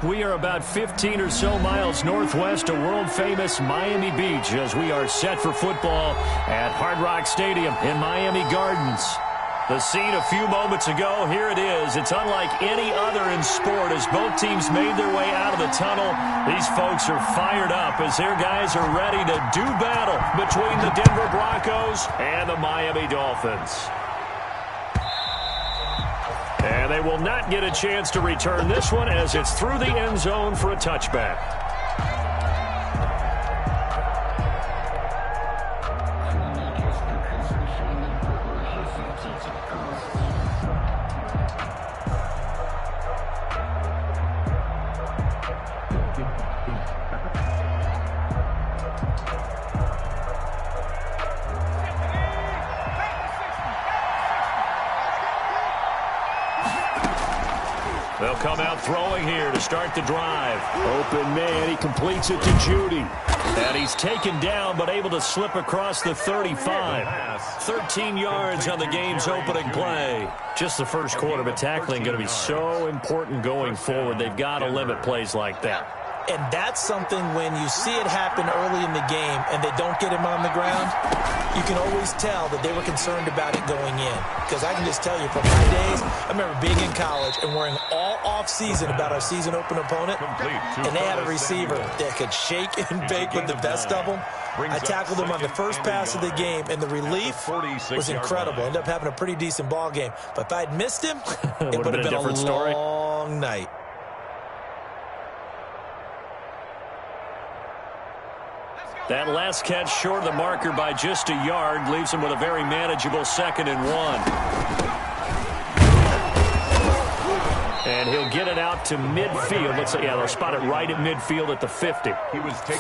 We are about 15 or so miles northwest of world-famous Miami Beach as we are set for football at Hard Rock Stadium in Miami Gardens. The scene a few moments ago, here it is. It's unlike any other in sport as both teams made their way out of the tunnel. These folks are fired up as their guys are ready to do battle between the Denver Broncos and the Miami Dolphins. And they will not get a chance to return this one as it's through the end zone for a touchback. They'll come out throwing here to start the drive. Open man, he completes it to Judy. And he's taken down but able to slip across the 35. 13 yards on the game's opening play. Just the first quarter, but tackling going to be so important going forward. They've got to limit plays like that. And that's something when you see it happen early in the game and they don't get him on the ground, you can always tell that they were concerned about it going in. Because I can just tell you from my days, I remember being in college and worrying all off-season about our season open opponent, and they had a receiver that could shake and bake with the best of them. I tackled him on the first pass of the game, and the relief was incredible. Ended up having a pretty decent ball game. But if I'd missed him, it would have been a long night. That last catch short of the marker by just a yard leaves him with a very manageable 2nd and 1. And he'll get it out to midfield. Let's say, yeah, they'll spot it right at midfield at the 50.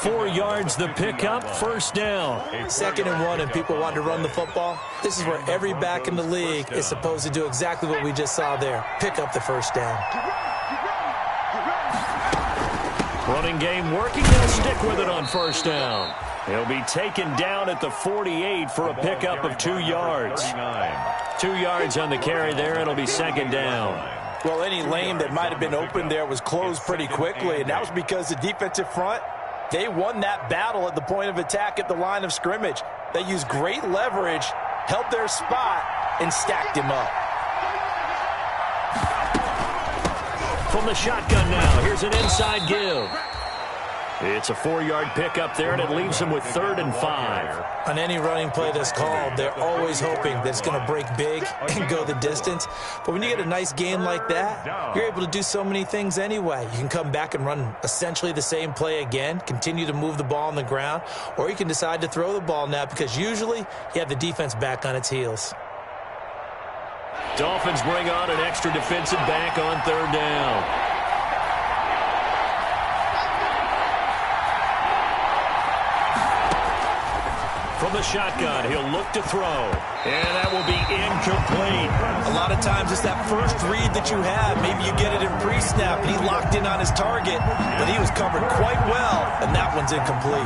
4 yards the pickup, first down. 2nd and 1 and people want to run the football. This is where every back in the league is supposed to do exactly what we just saw there. Pick up the first down. Running game working. They'll stick with it on first down. He'll be taken down at the 48 for a pickup of 2 yards. 2 yards on the carry there. It'll be 2nd down. Well, any lane that might have been open there was closed pretty quickly, and that was because the defensive front, they won that battle at the point of attack at the line of scrimmage. They used great leverage, held their spot, and stacked him up. From the shotgun now, here's an inside give. It's a 4-yard pickup there, and it leaves them with 3rd and 5. On any running play that's called, they're always hoping that it's going to break big and go the distance. But when you get a nice game like that, you're able to do so many things anyway. You can come back and run essentially the same play again, continue to move the ball on the ground, or you can decide to throw the ball now because usually you have the defense back on its heels. Dolphins bring on an extra defensive back on 3rd down. From the shotgun, he'll look to throw. And that will be incomplete. A lot of times it's that first read that you have. Maybe you get it in pre-snap, and he locked in on his target, but he was covered quite well, and that one's incomplete.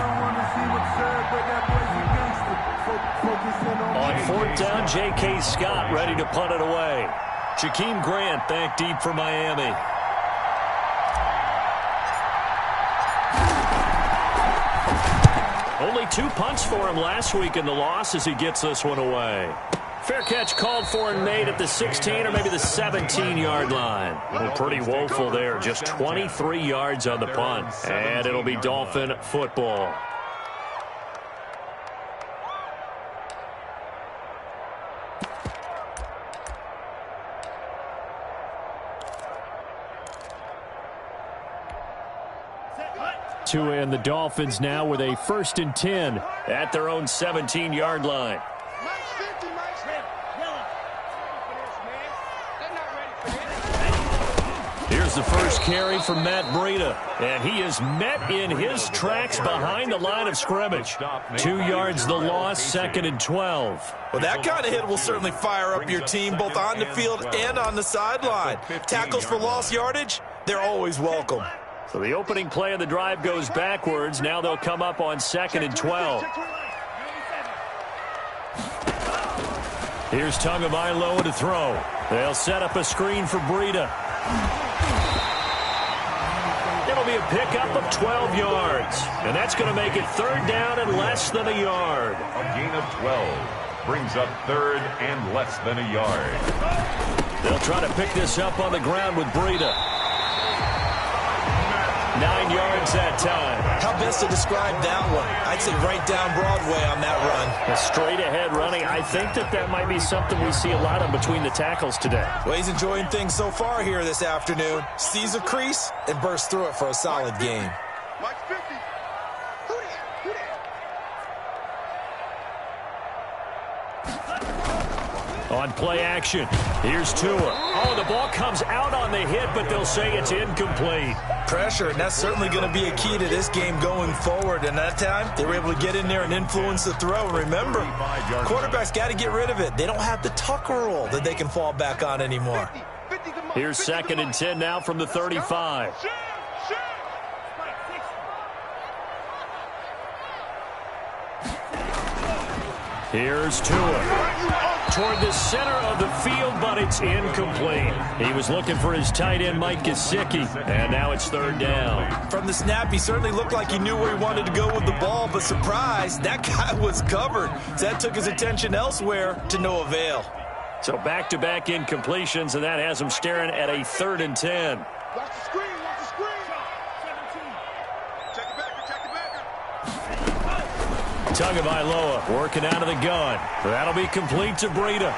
On 4th down, J.K. Scott ready to punt it away. Jakeem Grant back deep for Miami. Only 2 punts for him last week in the loss as he gets this one away. Fair catch called for and made at the 16 or maybe the 17-yard line. Well, pretty woeful there. Just 23 yards on the punt. And it'll be Dolphin football. And the Dolphins now with a 1st and 10 at their own 17-yard line. Here's the first carry from Matt Breida, and he is met in his tracks behind the line of scrimmage. 2 yards the loss, 2nd and 12. Well, that kind of hit will certainly fire up your team both on the field and on the sideline. Tackles for lost yardage, they're always welcome. So the opening play of the drive goes backwards. Now they'll come up on 2nd and 12. Here's Tagovailoa to throw. They'll set up a screen for Breida. be a pickup of 12 yards. And that's going to make it third down and less than a yard. A gain of 12 brings up third and less than a yard. They'll try to pick this up on the ground with Breida. 9 yards that time. How best to describe that one? I'd say right down Broadway on that run. A straight ahead running. I think that might be something we see a lot of between the tackles today. Well, he's enjoying things so far here this afternoon. Sees a crease and bursts through it for a solid game. On play action, here's Tua. Oh, the ball comes out on the hit, but they'll say it's incomplete. Pressure, and that's certainly going to be a key to this game going forward. And that time, they were able to get in there and influence the throw. Remember, quarterbacks got to get rid of it. They don't have the tuck rule that they can fall back on anymore. Here's 2nd and 10 now from the 35. Here's Tua. Toward the center of the field, but it's incomplete. He was looking for his tight end, Mike Gesicki, and now it's third down. From the snap, he certainly looked like he knew where he wanted to go with the ball, but surprise, that guy was covered. So that took his attention elsewhere to no avail. So back-to-back incompletions, and that has him staring at a 3rd and 10. Watch the screen, watch the screen. 17. Check it back. Tagovailoa working out of the gun. That'll be complete to Breida.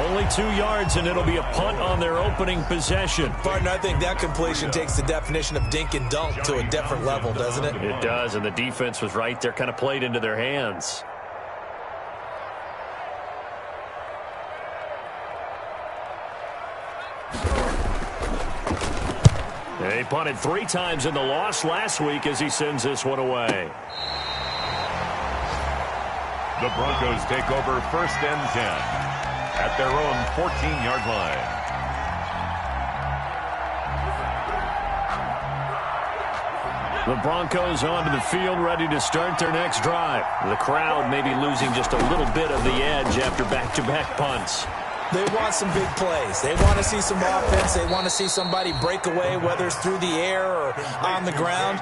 Only 2 yards, and it'll be a punt on their opening possession. Partner, I think that completion takes the definition of dink and dunk to a different level, doesn't it? It does, and the defense was right there, kind of played into their hands. They punted 3 times in the loss last week as he sends this one away. The Broncos take over 1st and 10 at their own 14-yard line. The Broncos onto the field, ready to start their next drive. The crowd may be losing just a little bit of the edge after back-to-back punts. They want some big plays. They want to see some offense. They want to see somebody break away, whether it's through the air or on the ground.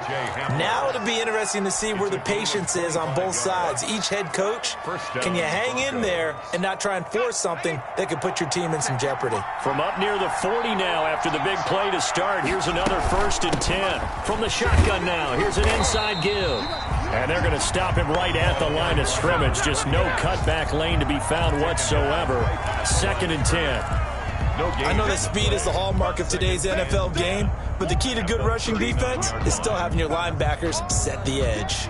Now it'll be interesting to see where the patience is on both sides. Each head coach, can you hang in there and not try and force something that could put your team in some jeopardy? From up near the 40 now after the big play to start, here's another 1st and 10. From the shotgun now, here's an inside give. And they're going to stop him right at the line of scrimmage. Just no cutback lane to be found whatsoever. 2nd and 10. I know that speed is the hallmark of today's NFL game, but the key to good rushing defense is still having your linebackers set the edge.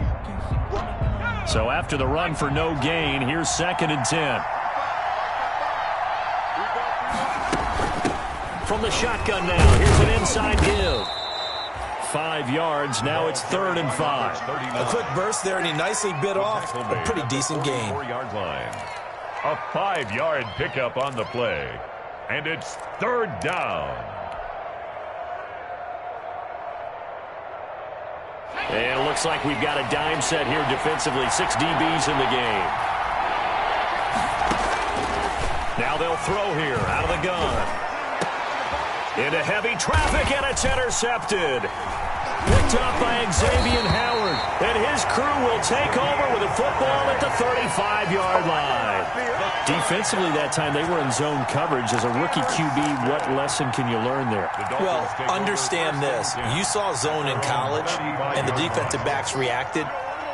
So after the run for no gain, here's 2nd and 10. From the shotgun now, here's an inside give. 5 yards, now it's 3rd and 5. A quick burst there, and he nicely bit off a pretty decent gain. 4-yard line. A 5-yard pickup on the play, and it's 3rd down. And it looks like we've got a dime set here defensively. 6 DBs in the game. Now they'll throw here out of the gun. Into heavy traffic, and it's intercepted. Picked up by Xavier Howard. And his crew will take over with a football at the 35-yard line. Defensively that time, they were in zone coverage. As a rookie QB, what lesson can you learn there? Well, understand this. You saw zone in college, and the defensive backs reacted,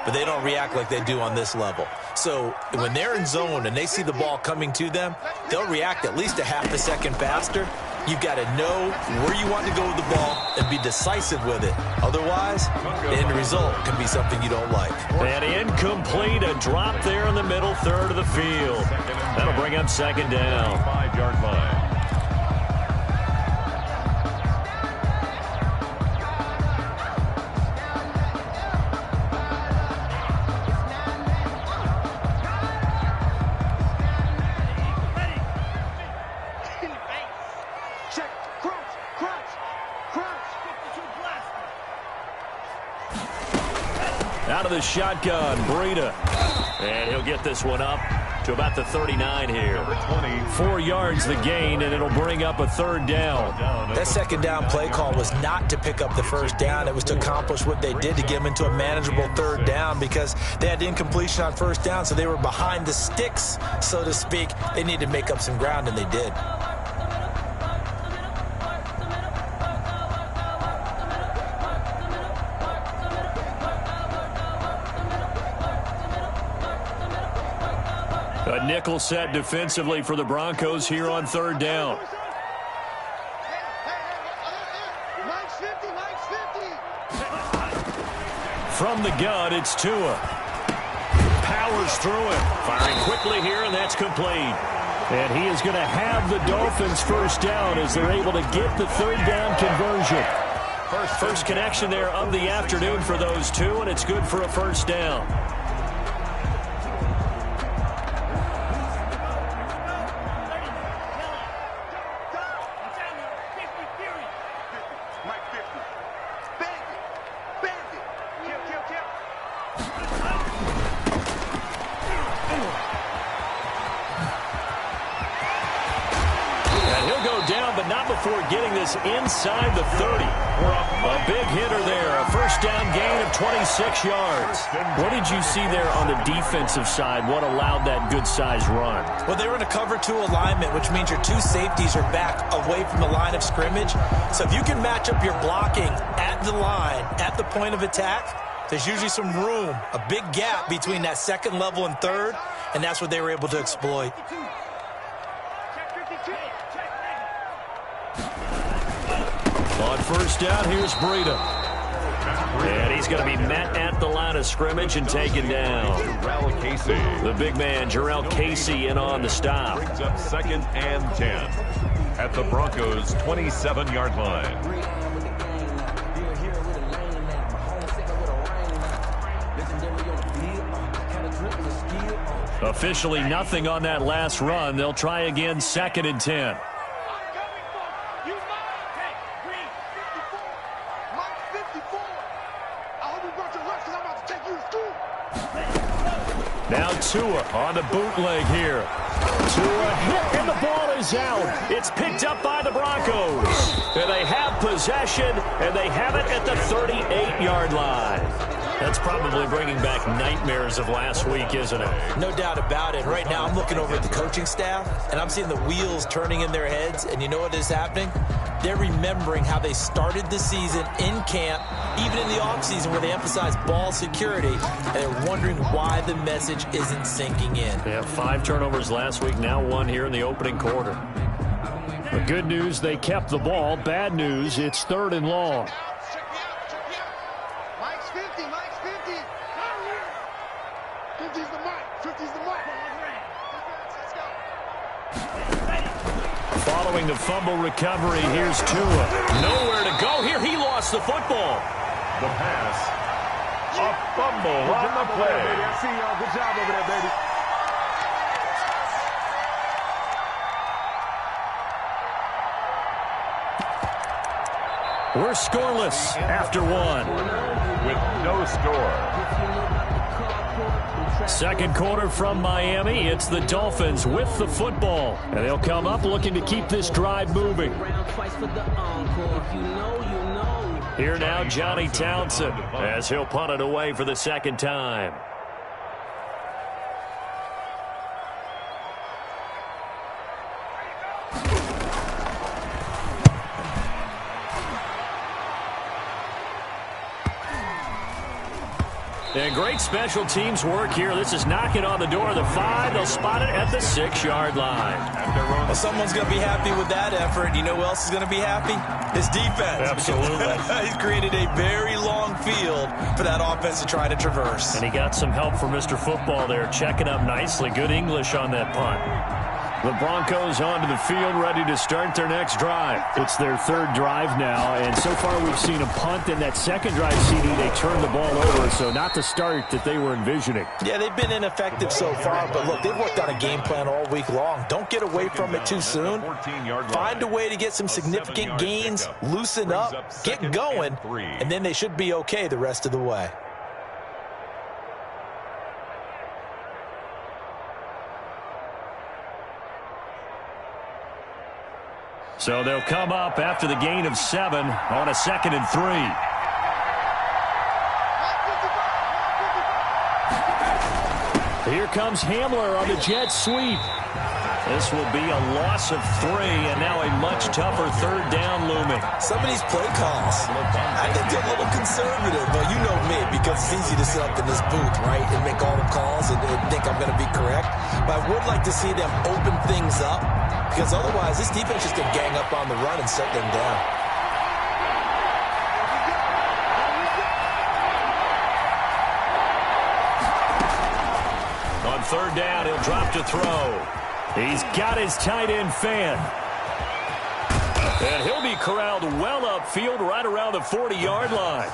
but they don't react like they do on this level. So when they're in zone and they see the ball coming to them, they'll react at least a half a second faster. You've got to know where you want to go with the ball and be decisive with it. Otherwise, the end result can be something you don't like. And incomplete, a drop there in the middle third of the field. That'll bring up 2nd down. 5-yard line. Out of the shotgun, Breida. And he'll get this one up to about the 39 here. 4 yards the gain, and it'll bring up a third down. That second down play call was not to pick up the first down. It was to accomplish what they did, to get them into a manageable third down, because they had incompletion on first down, so they were behind the sticks, so to speak. They needed to make up some ground, and they did. A nickel set defensively for the Broncos here on third down. From the gun, it's Tua. Powers through it. Firing quickly here, and that's complete. And he is going to have the Dolphins first down as they're able to get the third down conversion. First connection there of the afternoon for those two, and it's good for a first down. Before getting this inside the 30. A big hitter there. A first down gain of 26 yards. What did you see there on the defensive side? What allowed that good-sized run? Well, they were in a cover 2 alignment, which means your 2 safeties are back away from the line of scrimmage. So if you can match up your blocking at the line, at the point of attack, there's usually some room, a big gap between that second level and third, and that's what they were able to exploit. On first down, here's Breida. And he's going to be met at the line of scrimmage and taken down. The big man, Jarrell Casey, in on the stop. Brings up 2nd and 10 at the Broncos' 27-yard line. Officially nothing on that last run. They'll try again, 2nd and 10. Now Tua on the bootleg here. Tua hit, and the ball is out. It's picked up by the Broncos. And they have possession, and they have it at the 38-yard line. That's probably bringing back nightmares of last week, isn't it? No doubt about it. Right now, I'm looking over at the coaching staff, and I'm seeing the wheels turning in their heads. And you know what is happening? They're remembering how they started the season in camp, even in the offseason where they emphasized ball security, and they're wondering why the message isn't sinking in. They have 5 turnovers last week, now 1 here in the opening quarter. The good news, they kept the ball. Bad news, it's 3rd and long. Mike's 50, Mike's 50. 50's the mic, 50's the mic. Let's go. Following the fumble recovery, here's Tua. Nowhere to go here. He lost the football. The pass. A fumble on the play. I see y'all. Good job over there, baby. We're scoreless after 1. With no score. Second quarter from Miami. It's the Dolphins with the football. And they'll come up looking to keep this drive moving. Here now, Johnny Townsend, as he'll punt it away for the second time. And great special teams work here. This is knocking on the door of the 5. They'll spot it at the 6-yard line. Well, someone's going to be happy with that effort. You know who else is going to be happy? His defense. Absolutely. He's created a very long field for that offense to try to traverse. And he got some help from Mr. Football there, checking up nicely. Good English on that punt. The Broncos onto the field, ready to start their next drive. It's their 3rd drive now, and so far we've seen a punt. In that second drive, CD, they turned the ball over, so not the start that they were envisioning. Yeah, they've been ineffective so far, but look, they've worked on a game plan all week long. Don't get away from it too soon. Find a way to get some significant gains, loosen up, get going, and then they should be okay the rest of the way. So they'll come up after the gain of 7 on a 2nd and 3. Here comes Hamler on the jet sweep. This will be a loss of 3, and now a much tougher 3rd down looming. Some of these play calls, I think they're a little conservative. But you know me, because it's easy to sit up in this booth, right, and make all the calls and think I'm going to be correct. But I would like to see them open things up, because otherwise this defense is going to gang up on the run and shut them down. On 3rd down, he'll drop to throw. He's got his tight end fan. And he'll be corralled well upfield right around the 40-yard line.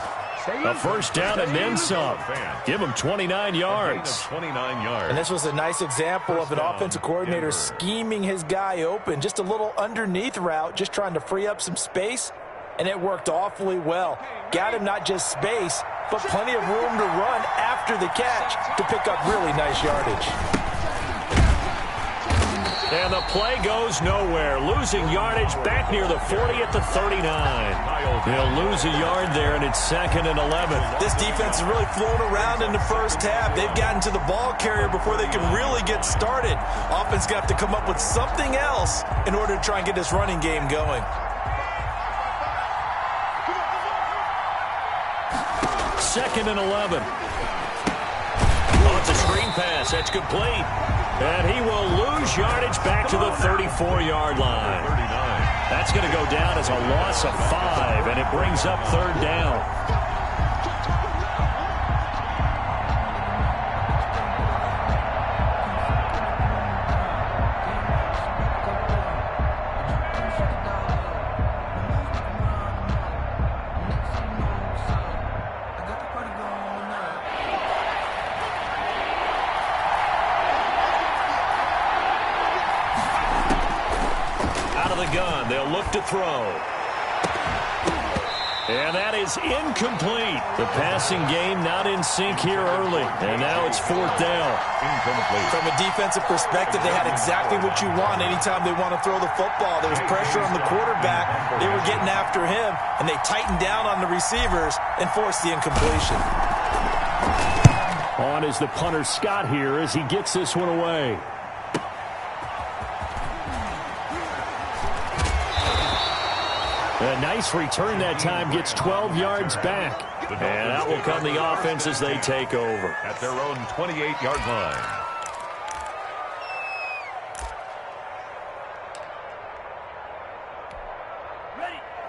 A 1st down and then some. Give him 29 yards. 29 yards. And this was a nice example of an offensive coordinator scheming his guy open. Just a little underneath route, just trying to free up some space. And it worked awfully well. Got him not just space, but plenty of room to run after the catch to pick up really nice yardage. And the play goes nowhere. Losing yardage back near the 40 at the 39. They'll lose a yard there, and it's 2nd and 11. This defense is really flown around in the first half. They've gotten to the ball carrier before they can really get started. Offense got to come up with something else in order to try and get this running game going. 2nd and 11. Oh, it's a screen pass. That's complete. And he will lose yardage back to the 34-yard line. That's going to go down as a loss of 5, and it brings up 3rd down. Gun. They'll look to throw. And that is incomplete. The passing game not in sync here early. And now it's 4th down. Incomplete. From a defensive perspective, they had exactly what you want anytime they want to throw the football. There was pressure on the quarterback. They were getting after him, and they tightened down on the receivers and forced the incompletion. On is the punter Scott here as he gets this one away. A nice return that time, gets 12 yards back. And out will come the offense as they take over. At their own 28-yard line.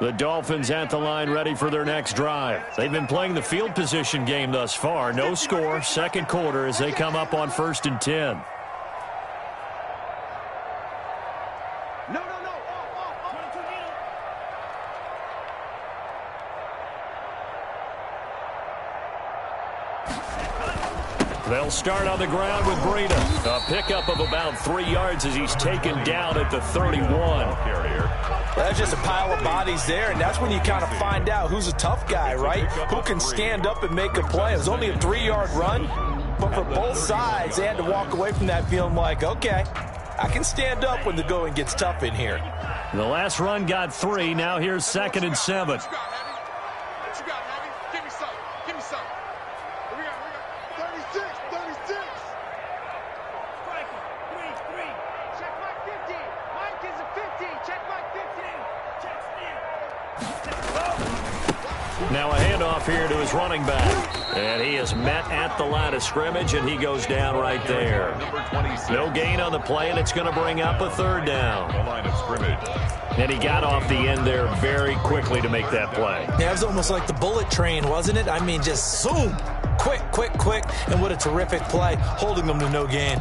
The Dolphins at the line ready for their next drive. They've been playing the field position game thus far. No score, 2nd quarter as they come up on 1st and 10. They'll start on the ground with Breida. A pickup of about 3 yards as he's taken down at the 31. That's just a pile of bodies there, and that's when you kind of find out who's a tough guy, right? Who can stand up and make a play. It was only a 3-yard run, but for both sides, they had to walk away from that feeling like, okay, I can stand up when the going gets tough in here. The last run got 3. Now here's 2nd and 7. Now a handoff here to his running back. And he is met at the line of scrimmage, and he goes down right there. No gain on the play, and it's going to bring up a 3rd down. The line of scrimmage. And he got off the end there very quickly to make that play. Yeah, it was almost like the bullet train, wasn't it? I mean, just zoom. Quick, quick, quick. And what a terrific play, holding them to no gain.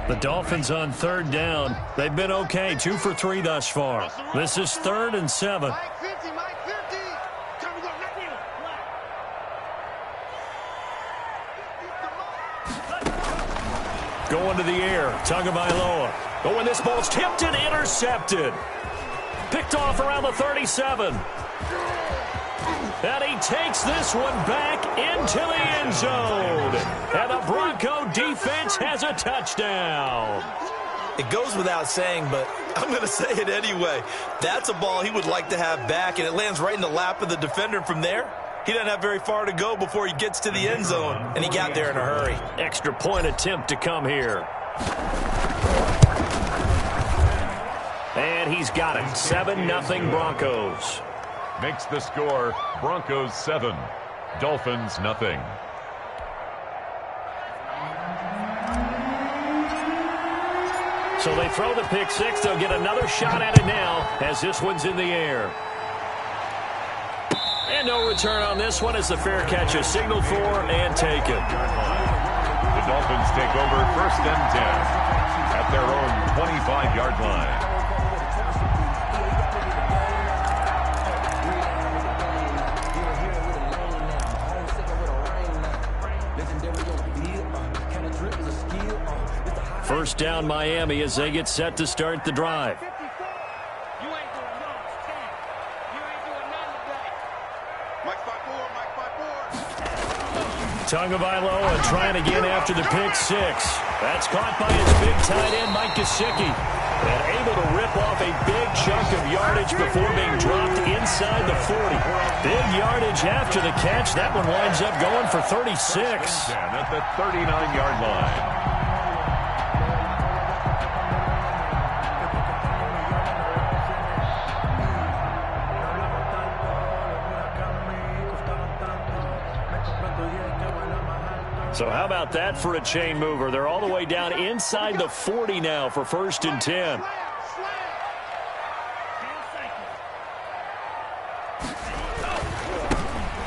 The Dolphins on 3rd down. They've been okay, 2 for 3 thus far. This is 3rd and 7. Going to the air, Tagovailoa. Oh, and this ball's tipped and intercepted. Picked off around the 37. And he takes this one back into the end zone. And the Bronco defense has a touchdown. It goes without saying, but I'm going to say it anyway. That's a ball he would like to have back, and it lands right in the lap of the defender. From there, he doesn't have very far to go before he gets to the end zone, and he got there in a hurry. Extra point attempt to come here. And he's got it. 7-0 Broncos. Makes the score Broncos 7, Dolphins nothing. So they throw the pick six. They'll get another shot at it now as this one's in the air. And no return on this one as the fair catch is signaled for and taken. The Dolphins take over 1st and 10 at their own 25-yard line. First down Miami as they get set to start the drive. Tagovailoa trying again after the pick six. That's caught by his big tight end, Mike Gesicki. And able to rip off a big chunk of yardage before being dropped inside the 40. Big yardage after the catch. That one winds up going for 36. At the 39-yard line. So how about that for a chain mover? They're all the way down inside the 40 now for 1st and 10.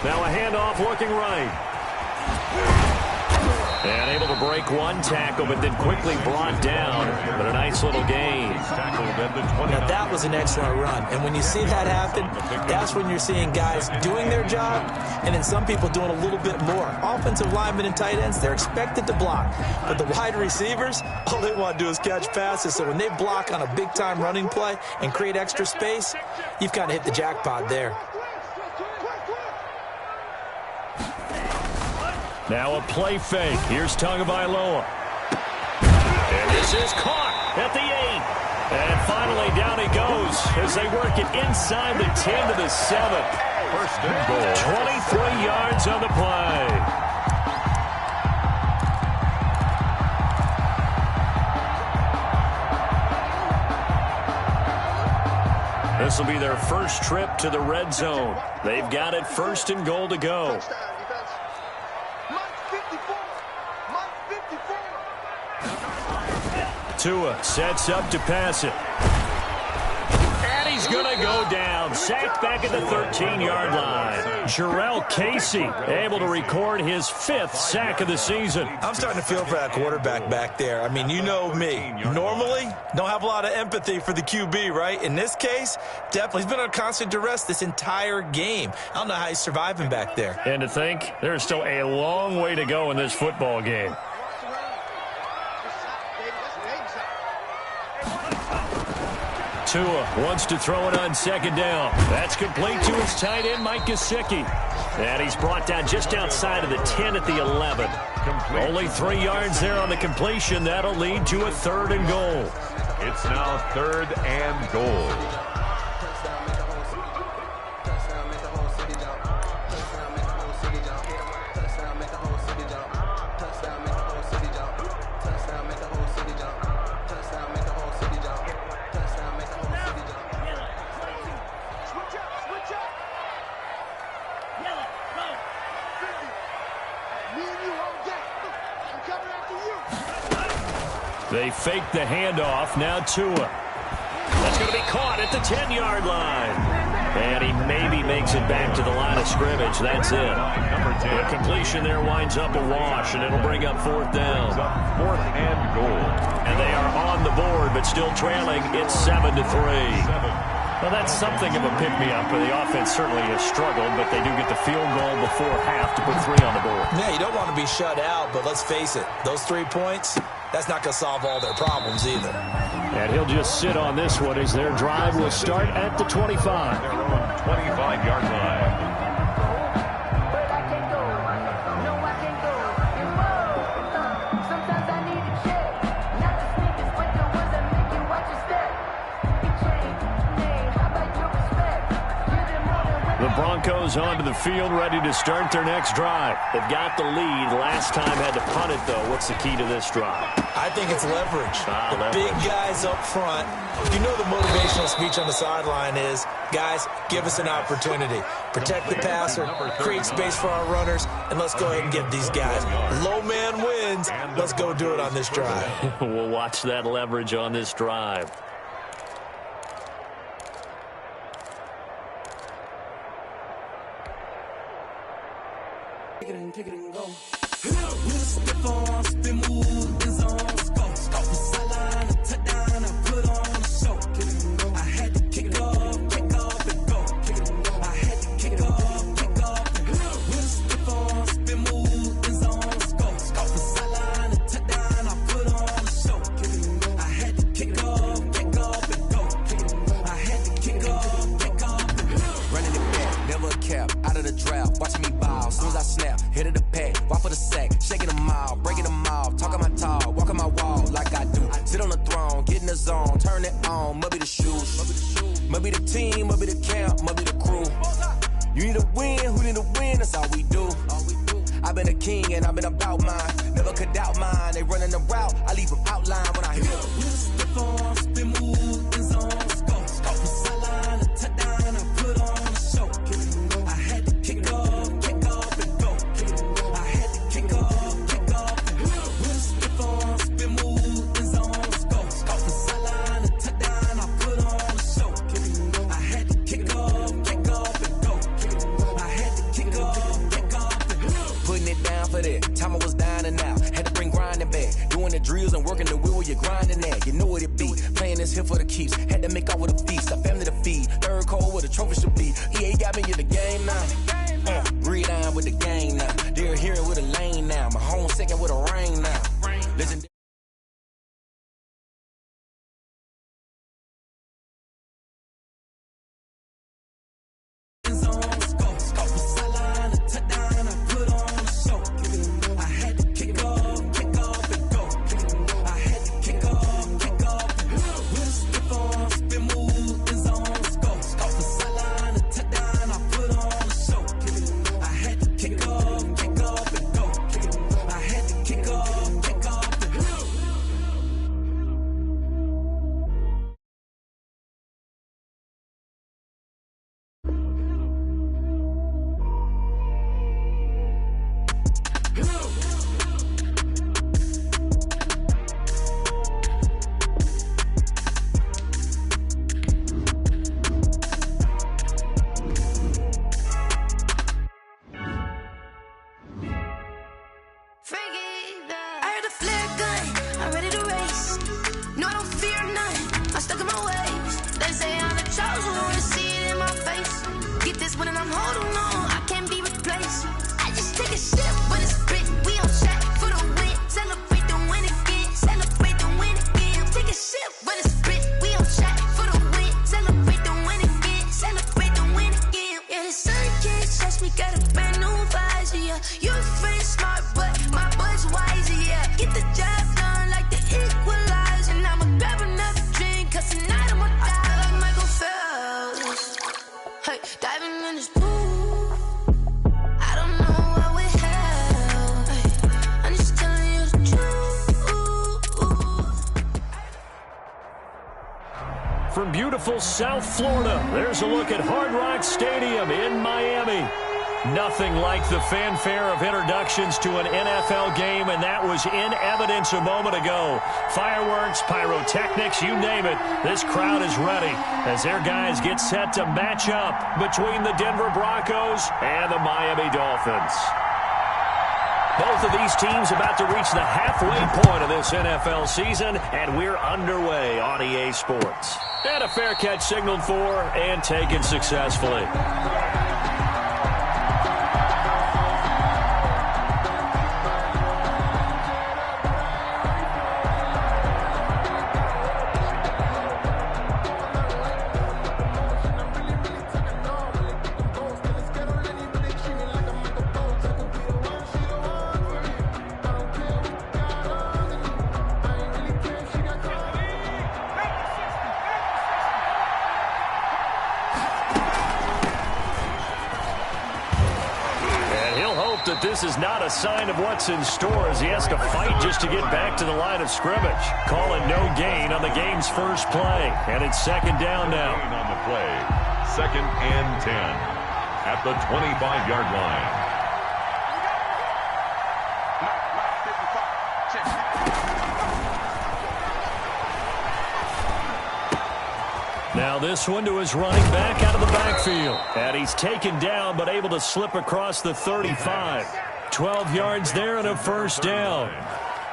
Now a handoff looking right. And able to break one tackle, but then quickly brought down. But a nice little gain. Now that was an excellent run. And when you see that happen, that's when you're seeing guys doing their job and then some people doing a little bit more. Offensive linemen and tight ends, they're expected to block. But the wide receivers, all they want to do is catch passes. So when they block on a big-time running play and create extra space, you've kind of hit the jackpot there. Now a play fake. Here's Tagovailoa. And this is caught at the 8. And finally down he goes as they work it inside the 10 to the 7. 1st and goal. 23 yards on the play. This will be their first trip to the red zone. They've got it 1st and goal to go. Tua sets up to pass it. And he's going to go down. Sacked back at the 13-yard line. Jarrell Casey able to record his 5th sack of the season. I'm starting to feel for that quarterback back there. I mean, you know me. Normally, don't have a lot of empathy for the QB, right? In this case, definitely. He's been on constant duress this entire game. I don't know how he's surviving back there. And to think, there's still a long way to go in this football game. Tua wants to throw it on 2nd down. That's complete to his tight end, Mike Gesicki. And he's brought down just outside of the 10 at the 11. Only 3 yards there on the completion. That'll lead to a 3rd and goal. It's now 3rd and goal. They fake the handoff. Now Tua. That's going to be caught at the 10-yard line. And he maybe makes it back to the line of scrimmage. That's it. The completion there winds up a wash, and it'll bring up 4th down. 4th and goal. And they are on the board, but still trailing. It's 7-3. Well, that's something of a pick-me-up. The offense certainly has struggled, but they do get the field goal before half to put 3 on the board. Yeah, you don't want to be shut out, but let's face it. Those 3 points, that's not going to solve all their problems either. And he'll just sit on this one as their drive will start at the 25. Their own 25-yard line. The Broncos onto the field, ready to start their next drive. They've got the lead. Last time had to punt it, though. What's the key to this drive? I think it's leverage. Leverage. Big guys up front. You know the motivational speech on the sideline is, guys, give us an opportunity. Protect the passer, create space for our runners, and let's go ahead and get these guys. Low man wins. Let's go do it on this drive. We'll watch that leverage on this drive. Kick it and go. With a stiff on, spin move, in zone, scope. From sideline to touchdown, I put on a show. I had to kick off and go. I had to kick off and go. With a stiff on, spin move, in zone, scope. From sideline to touchdown, I put on a show. I had to kick off and go. I had to kick off and go. Running it back, never a cap, out of the draft, watching me ball. As soon as I snap, hit of the pack, walk for the sack, shaking them all, breaking them off, talking my talk, walking my wall like I do. Sit on the throne, get in the zone, turn it on, must be the shoes, must be the team, must be the camp, must be the crew. You need a win, who need a win, that's all we do. I've been a king and I've been about mine, never could doubt mine. They running the route, I leave them outline when I hit them. Step on, spin move, in zone, scope. From sideline to touchdown, I put on a show. I had to kick off and go. I had to kick off and go. With a stiff on, spin move, in zone, scope. From sideline to touchdown, I put on a show. I had to kick off and go. I had to kick off and go. Putting it down for that. Time I was down and out. Had to bring grinding back. Doing the drills and working the wheel where you're grinding at. You know what it be. Playing this here for the keeps. Had to make out with a feast. A family to feed. Third cold where the trophy should be. EA got me in the game now. Read on with the game now. They're hearing with a lane now. My home second with a rain now. Legendary. From beautiful South Florida, there's a look at Hard Rock Stadium in Miami. Nothing like the fanfare of introductions to an NFL game, and that was in evidence a moment ago. Fireworks, pyrotechnics, you name it. This crowd is ready as their guys get set to match up between the Denver Broncos and the Miami Dolphins. Both of these teams about to reach the halfway point of this NFL season, and we're underway on EA Sports. And a fair catch signaled for and taken successfully. hope that this is not a sign of what's in store as he has to fight just to get back to the line of scrimmage. Calling no gain on the game's first play. And it's second down now. On the play, 2nd and 10 at the 25-yard line. Now this one to his running back out of the backfield. And he's taken down but able to slip across the 35. 12 yards there and a first down.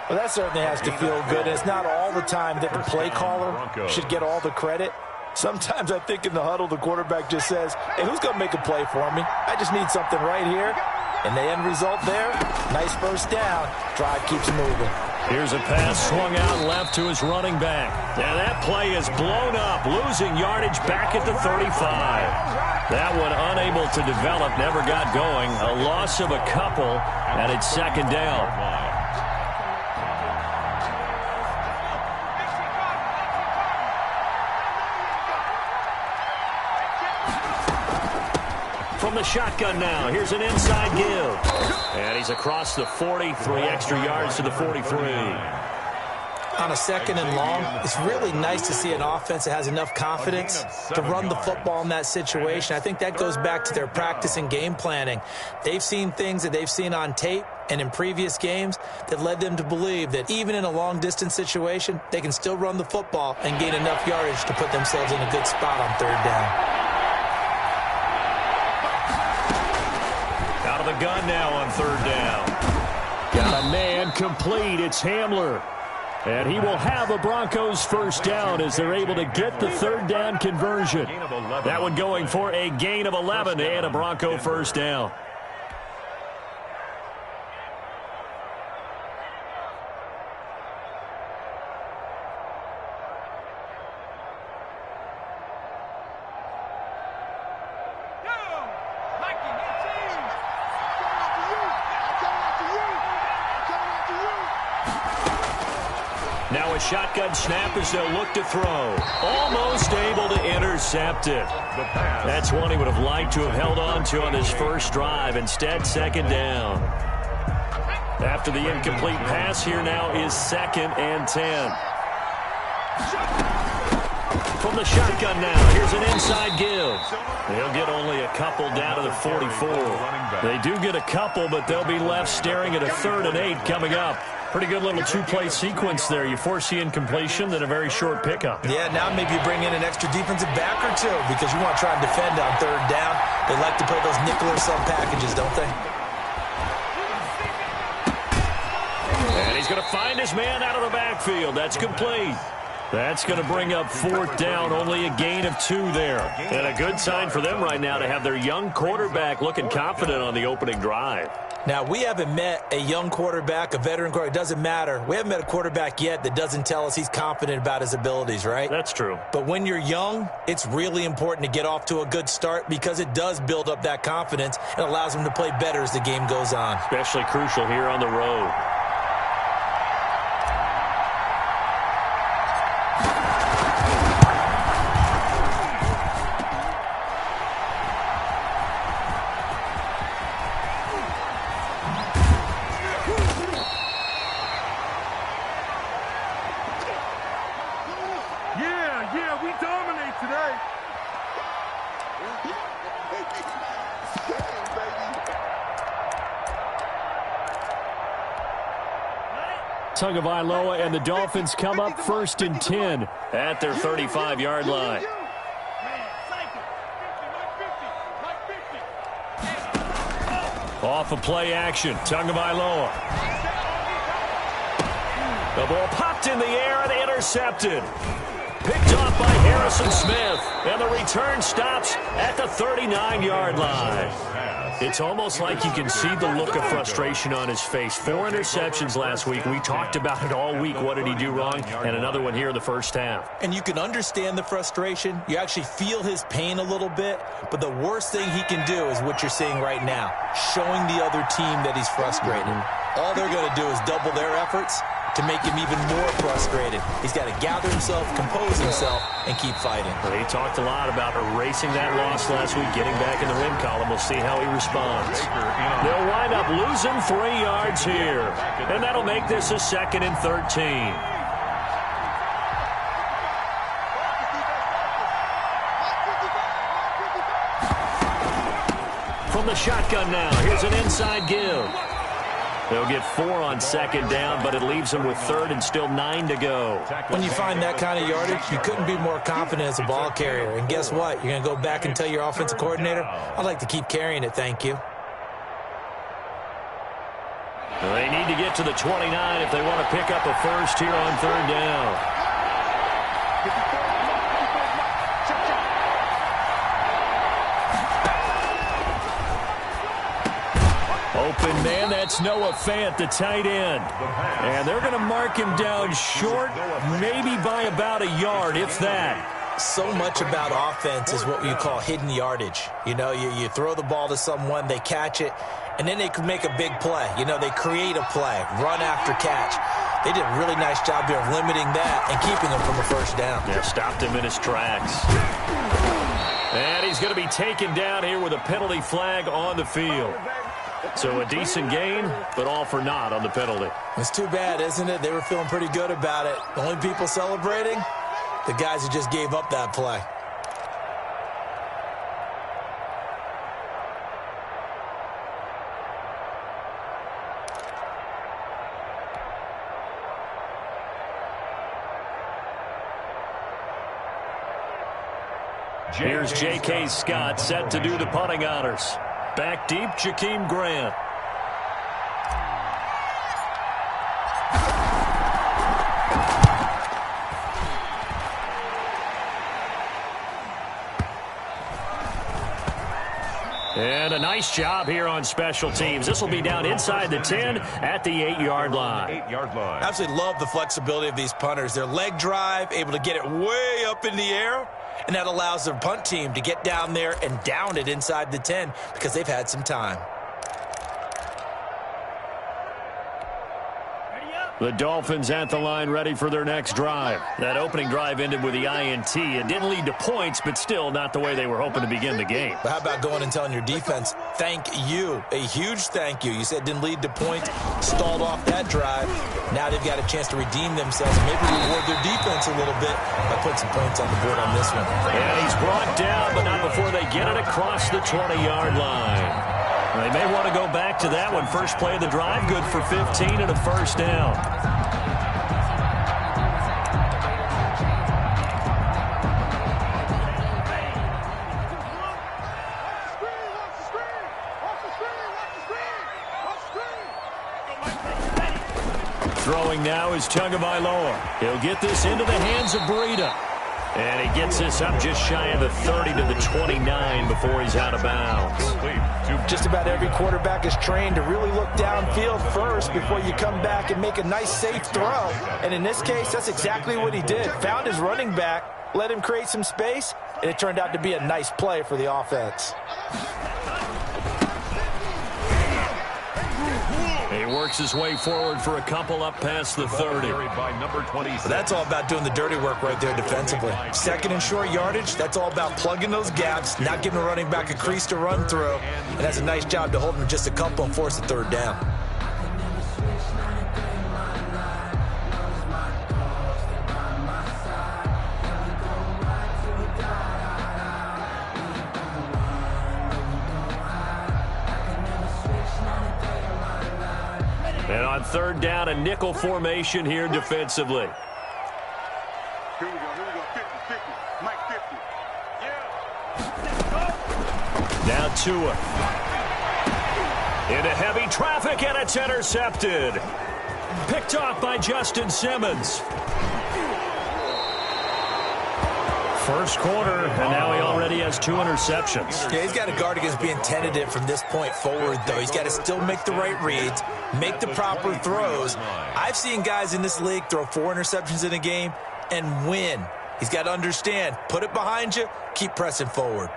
Well, that certainly has to feel good. It's not all the time that the play caller should get all the credit. Sometimes I think in the huddle the quarterback just says, hey, who's going to make a play for me? I just need something right here. And the end result there, nice first down. Drive keeps moving. Here's a pass swung out left to his running back. And that play is blown up, losing yardage back at the 35. That one unable to develop, never got going. A loss of a couple, and it's second down. From the shotgun now, here's an inside give. And he's across the 40, 3 extra yards to the 43. On a second and long, it's really nice to see an offense that has enough confidence to run the football in that situation. I think that goes back to their practice and game planning. They've seen things that they've seen on tape and in previous games that led them to believe that even in a long-distance situation, they can still run the football and gain enough yardage to put themselves in a good spot on third down. The gun now on third down. Got a man complete. It's Hamler. And he will have a Broncos first down as they're able to get the third down conversion. That one going for a gain of 11 and a Bronco first down. Now a shotgun snap as they'll look to throw. Almost able to intercept it. That's one he would have liked to have held on to on his first drive. Instead, second down. After the incomplete pass, here now is 2nd and 10. From the shotgun now, here's an inside give. They'll get only a couple down to the 44. They do get a couple, but they'll be left staring at a 3rd and 8 coming up. Pretty good little two-play sequence there. You force the incompletion, then a very short pickup. Yeah, now maybe you bring in an extra defensive back or two because you want to try and defend on third down. They like to play those nickel or sub packages, don't they? And he's going to find his man out of the backfield. That's complete. That's going to bring up 4th down, only a gain of 2 there. And a good sign for them right now to have their young quarterback looking confident on the opening drive. Now, we haven't met a young quarterback, a veteran quarterback. It doesn't matter. We haven't met a quarterback yet that doesn't tell us he's confident about his abilities, right? That's true. But when you're young, it's really important to get off to a good start because it does build up that confidence and allows him to play better as the game goes on. Especially crucial here on the road. Yeah, we dominate today. Tagovailoa and the Dolphins come up 1st and 10 at their 35-yard line. Off of play action, Tagovailoa. The ball popped in the air and intercepted. Picked off by Harrison Smith, and the return stops at the 39-yard line. It's almost like you can see the look of frustration on his face. 4 interceptions last week. We talked about it all week. What did he do wrong? And another one here in the first half. And you can understand the frustration. You actually feel his pain a little bit. But the worst thing he can do is what you're seeing right now, showing the other team that he's frustrated. All they're going to do is double their efforts, to make him even more frustrated. He's got to gather himself, compose himself, and keep fighting. Well, he talked a lot about erasing that loss last week, getting back in the win column. We'll see how he responds. They'll wind up losing 3 yards here, and that'll make this a 2nd and 13. From the shotgun now, here's an inside give. They'll get 4 on 2nd down, but it leaves them with 3rd and still 9 to go. When you find that kind of yardage, you couldn't be more confident as a ball carrier. And guess what? You're going to go back and tell your offensive coordinator, I'd like to keep carrying it, thank you. They need to get to the 29 if they want to pick up a first here on 3rd down. Open man, that's Noah Fant, the tight end. And they're going to mark him down short, maybe by about a yard, if that. So much about offense is what you call hidden yardage. You know, you throw the ball to someone, they catch it, and then they can make a big play. You know, they create a play, run after catch. They did a really nice job there of limiting that and keeping him from a first down. Yeah, stopped him in his tracks. And he's going to be taken down here with a penalty flag on the field. So a decent gain, but all for naught on the penalty. It's too bad, isn't it? They were feeling pretty good about it. The only people celebrating, the guys who just gave up that play. Here's J.K. Scott set to do the punting honors. Back deep, Jakeem Grant. And a nice job here on special teams. This will be down inside the 10 at the 8-yard line. 8-yard line. I absolutely love the flexibility of these punters. Their leg drive, able to get it way up in the air, and that allows their punt team to get down there and down it inside the 10 because they've had some time. The Dolphins at the line ready for their next drive. That opening drive ended with the INT. It didn't lead to points, but still not the way they were hoping to begin the game. But how about going and telling your defense, thank you, a huge thank you. You said it didn't lead to points, stalled off that drive. Now they've got a chance to redeem themselves and maybe reward their defense a little bit by putting some points on the board on this one. And he's brought down, but not before they get it across the 20-yard line. They may want to go back to that one. First play of the drive, good for 15 and a first down. Throwing now is Tagovailoa. He'll get this into the hands of Breida. And he gets this up just shy of the 30 to the 29 before he's out of bounds. Just about every quarterback is trained to really look downfield first before you come back and make a nice, safe throw. And in this case, that's exactly what he did. Found his running back, let him create some space, and it turned out to be a nice play for the offense. He works his way forward for a couple up past the 30. But that's all about doing the dirty work right there defensively. Second and short yardage, that's all about plugging those gaps, not giving a running back a crease to run through. And that's a nice job to hold him just a couple and force the third down. And on third down, a nickel formation here defensively. Here we go, 50, Mike 50. Now Tua. Into heavy traffic, and it's intercepted. Picked off by Justin Simmons. First quarter, and now he already has 2 interceptions. Yeah, he's got to guard against being tentative from this point forward, though. He's got to still make the right reads, make the proper throws. I've seen guys in this league throw 4 interceptions in a game and win. He's got to understand, put it behind you, keep pressing forward.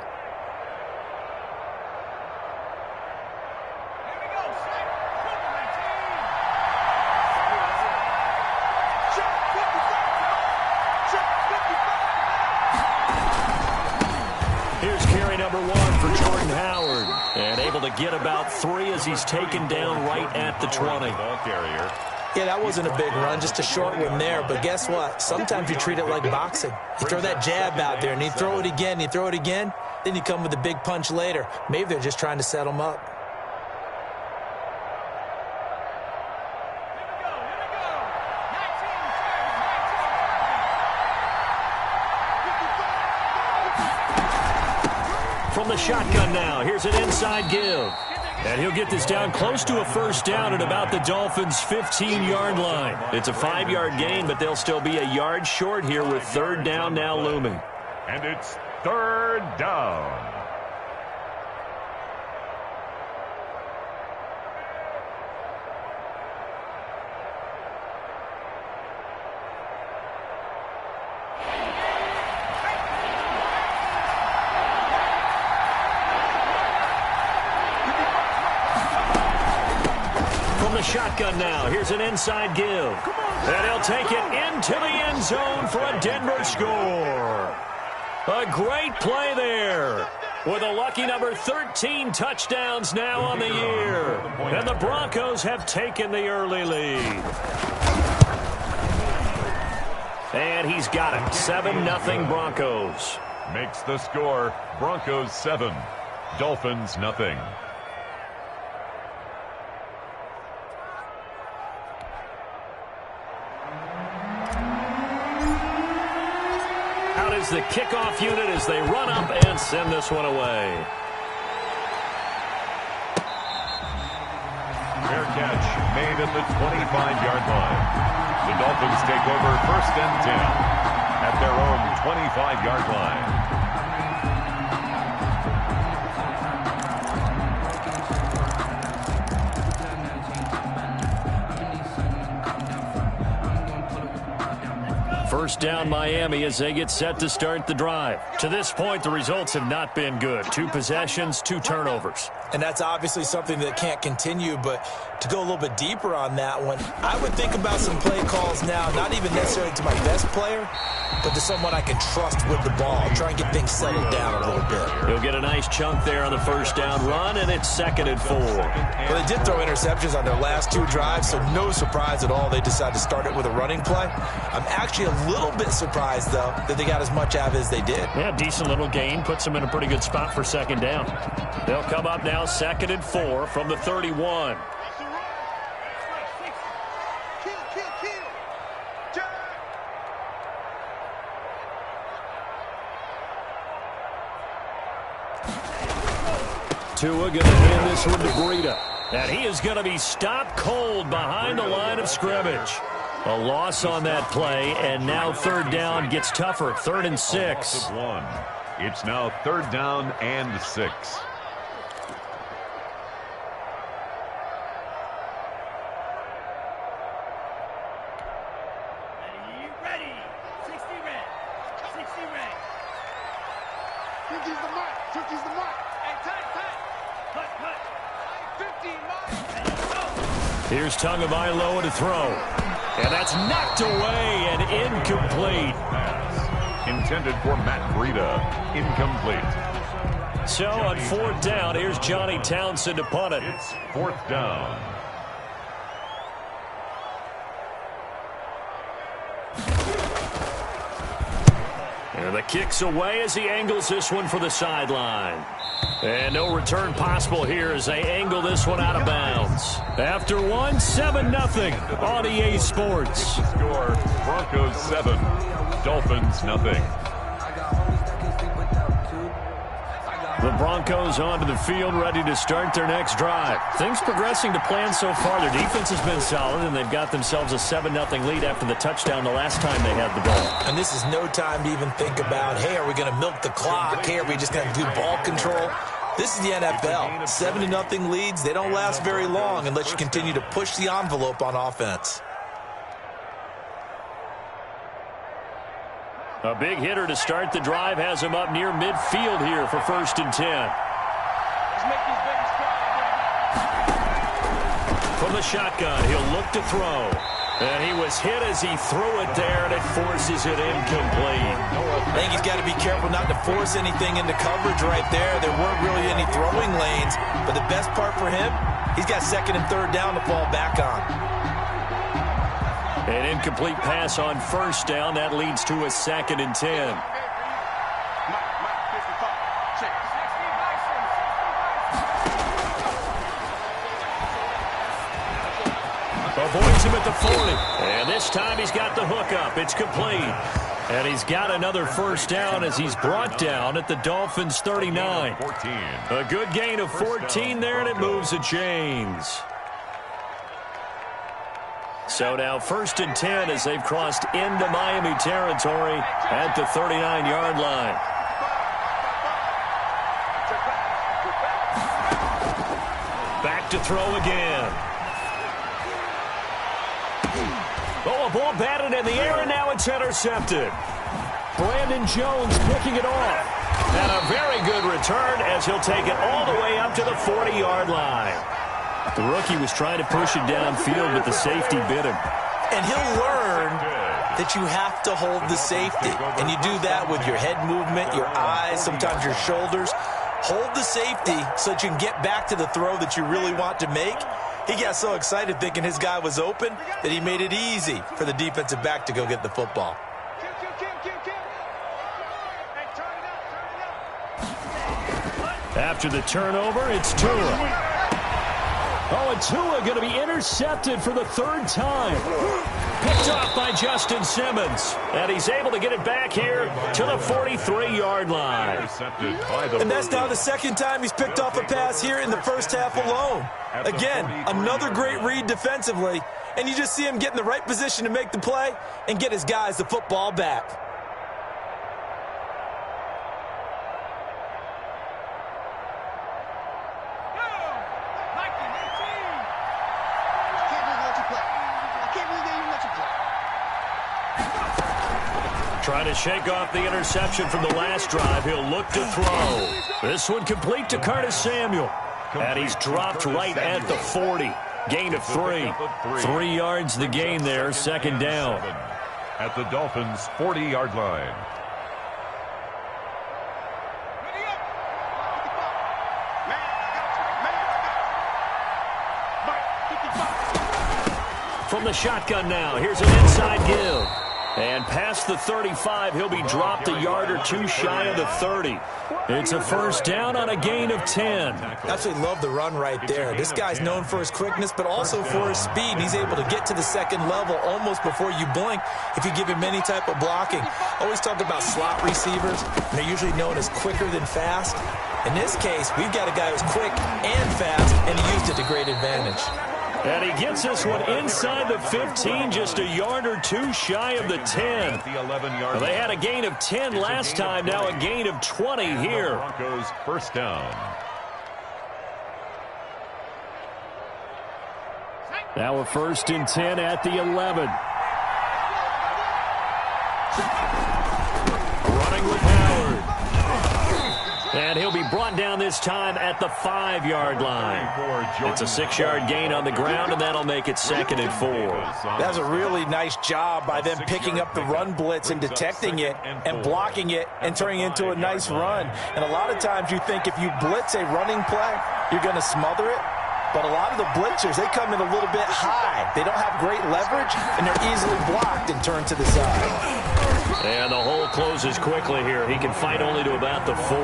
Here's carry number 1 for Jordan Howard. And able to get about 3 as he's taken down right at the 20. Ball carrier. Yeah, that wasn't a big run, just a short one there. But guess what? Sometimes you treat it like boxing. You throw that jab out there, and you throw it again, you throw it again, then you come with a big punch later. Maybe they're just trying to set him up. From the shotgun now, here's an inside give. And he'll get this down close to a first down at about the Dolphins' 15-yard line. It's a 5-yard gain, but they'll still be a yard short here with third down now looming. And it's third down. Shotgun now. Here's an inside give. And he'll take it into the end zone for a Denver score. A great play there. With a lucky number 13 touchdowns now on the year. And the Broncos have taken the early lead. And he's got it. 7-0 Broncos. Makes the score Broncos 7, Dolphins nothing. The kickoff unit as they run up and send this one away. Fair catch made at the 25-yard line. The Dolphins take over 1st and 10 at their own 25-yard line. First down Miami as they get set to start the drive. To this point, the results have not been good. 2 possessions, 2 turnovers. And that's obviously something that can't continue, but to go a little bit deeper on that one, I would think about some play calls now, not even necessarily to my best player, but to someone I can trust with the ball. Try and get things settled down a little bit. He'll get a nice chunk there on the first down run, and it's 2nd and 4. Well, they did throw interceptions on their last 2 drives, so no surprise at all they decided to start it with a running play. I'm actually a little bit surprised, though, that they got as much out of it as they did. Yeah, decent little gain. Puts them in a pretty good spot for 2nd down. They'll come up now 2nd and 4 from the 31. Tua going to hand this one to Breida. And he is going to be stopped cold behind the line of scrimmage. A loss on that play, and now 3rd down gets tougher. 3rd and 6. It's now 3rd down and 6. Ready. 60 red. 60 red. Turkey's the mark. Turkey's the mark. Hey, tight. Cut. 15 miles. Here's Tagovailoa to throw. And that's knocked away and incomplete. Pass intended for Matt Breida. Incomplete. So on 4th down, here's Johnny Townsend to punt it. It's 4th down. And the kick's away as he angles this one for the sideline. And no return possible here as they angle this one out of bounds. After one, 7-0 on EA Sports. Score, Broncos 7, Dolphins nothing. The Broncos onto the field, ready to start their next drive. Things progressing to plan so far. Their defense has been solid, and they've got themselves a 7-0 lead after the touchdown the last time they had the ball. And this is no time to even think about, hey, are we going to milk the clock? Hey, are we just going to do ball control? This is the NFL. 7-0 leads, they don't last very long unless you continue to push the envelope on offense. A big hitter to start the drive has him up near midfield here for 1st and 10. From the shotgun, he'll look to throw. And he was hit as he threw it there, and it forces it incomplete. I think he's got to be careful not to force anything into coverage right there. There weren't really any throwing lanes, but the best part for him, he's got second and third down to fall back on. An incomplete pass on first down. That leads to a 2nd and 10. Avoids him at the 40. And this time he's got the hook up. It's complete. And he's got another first down as he's brought down at the Dolphins' 39. A good gain of 14 there, and it moves the chains. So now 1st and 10 as they've crossed into Miami territory at the 39-yard line. Back to throw again. Oh, a ball batted in the air, and now it's intercepted. Brandon Jones picking it off. And a very good return as he'll take it all the way up to the 40-yard line. The rookie was trying to push it downfield, but the safety bit him. And he'll learn that you have to hold the safety. And you do that with your head movement, your eyes, sometimes your shoulders. Hold the safety so that you can get back to the throw that you really want to make. He got so excited thinking his guy was open that he made it easy for the defensive back to go get the football. After the turnover, it's Tua. Oh, and Tua going to be intercepted for the 3rd time. Picked off by Justin Simmons. And he's able to get it back here to the 43-yard line. And that's now the 2nd time he's picked off a pass here in the first half alone. Again, another great read defensively. And you just see him get in the right position to make the play and get his guys the football back. Trying to shake off the interception from the last drive. He'll look to throw. This one complete to Curtis Samuel. And he's dropped right at the 40. Gain of 3. 3 yards the gain there, 2nd down. At the Dolphins' 40-yard line. From the shotgun now, here's an inside give. And past the 35, he'll be dropped a yard or two shy of the 30. It's a first down on a gain of 10. Absolutely love the run right there. This guy's known for his quickness, but also for his speed. He's able to get to the 2nd level almost before you blink if you give him any type of blocking. Always talk about slot receivers, and they're usually known as quicker than fast. In this case, we've got a guy who's quick and fast, and he used it to great advantage. And he gets this one inside the 15, just a yard or two shy of the 10. Well, they had a gain of 10 last time, now a gain of 20 here. Broncos first down. Now a 1st and 10 at the 11. Running with Howard. And he'll be brought down this time at the 5-yard line. It's a 6-yard gain on the ground, and that'll make it 2nd and 4. That's a really nice job by them picking up the run blitz and detecting it and blocking it and turning it into a nice run. And a lot of times you think if you blitz a running play, you're going to smother it. But a lot of the blitzers, they come in a little bit high. They don't have great leverage, and they're easily blocked and turned to the side. And the hole closes quickly here. He can fight only to about the 4.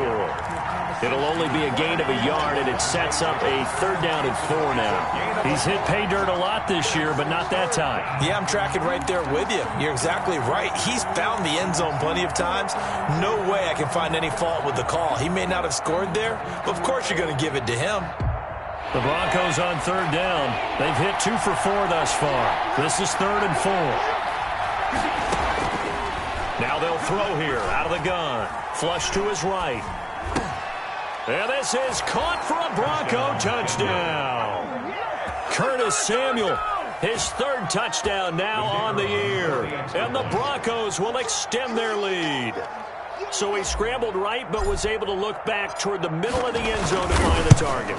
It'll only be a gain of a yard, and it sets up a 3rd down and 4 now. He's hit pay dirt a lot this year, but not that time. Yeah, I'm tracking right there with you. You're exactly right. He's found the end zone plenty of times. No way I can find any fault with the call. He may not have scored there, but of course you're going to give it to him. The Broncos on 3rd down. They've hit 2 for 4 thus far. This is 3rd and 4. Now they'll throw here out of the gun. Flush to his right. And this is caught for a Bronco touchdown. Curtis Samuel, his 3rd touchdown now on the year. And the Broncos will extend their lead. So he scrambled right, but was able to look back toward the middle of the end zone to find the target.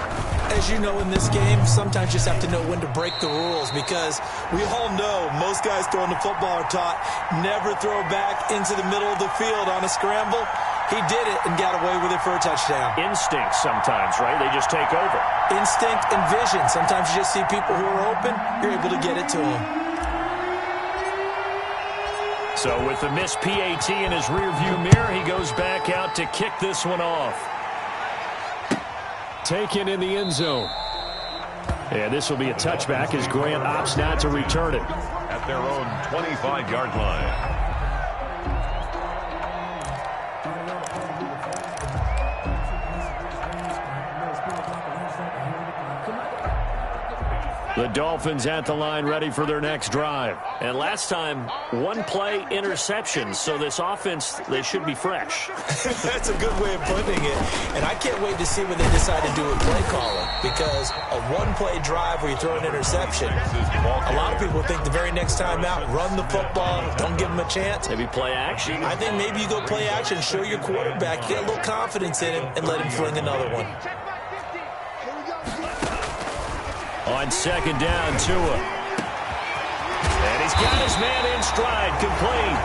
As you know, in this game, sometimes you just have to know when to break the rules, because we all know most guys throwing the football are taught never throw back into the middle of the field on a scramble. He did it and got away with it for a touchdown. Instinct sometimes, right? They just take over. Instinct and vision. Sometimes you just see people who are open, you're able to get it to them. So with the missed PAT in his rearview mirror, he goes back out to kick this one off. Taken in the end zone. And this will be a touchback as Grant opts not to return it. At their own 25-yard line. The Dolphins at the line ready for their next drive. And last time, one-play interception. So this offense, they should be fresh. That's a good way of putting it. And I can't wait to see what they decide to do with play calling. Because a one-play drive where you throw an interception, a lot of people think the very next time out, run the football, don't give them a chance. Maybe play action. I think maybe you go play action, show your quarterback, get a little confidence in him, and let him fling another one. On second down, Tua. And he's got his man in stride, complete.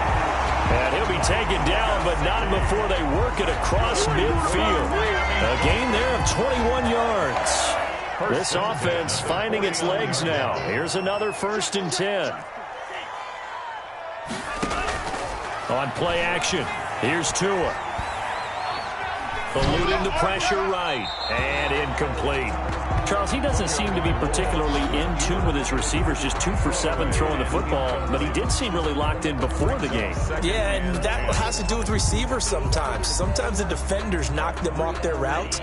And he'll be taken down, but not before they work it across midfield. A gain there of 21 yards. This offense finding its legs now. Here's another 1st and 10. On play action, here's Tua. Eluding the pressure right, and incomplete. Charles, he doesn't seem to be particularly in tune with his receivers, just 2 for 7 throwing the football, but he did seem really locked in before the game. Yeah, and that has to do with receivers sometimes. Sometimes the defenders knock them off their routes,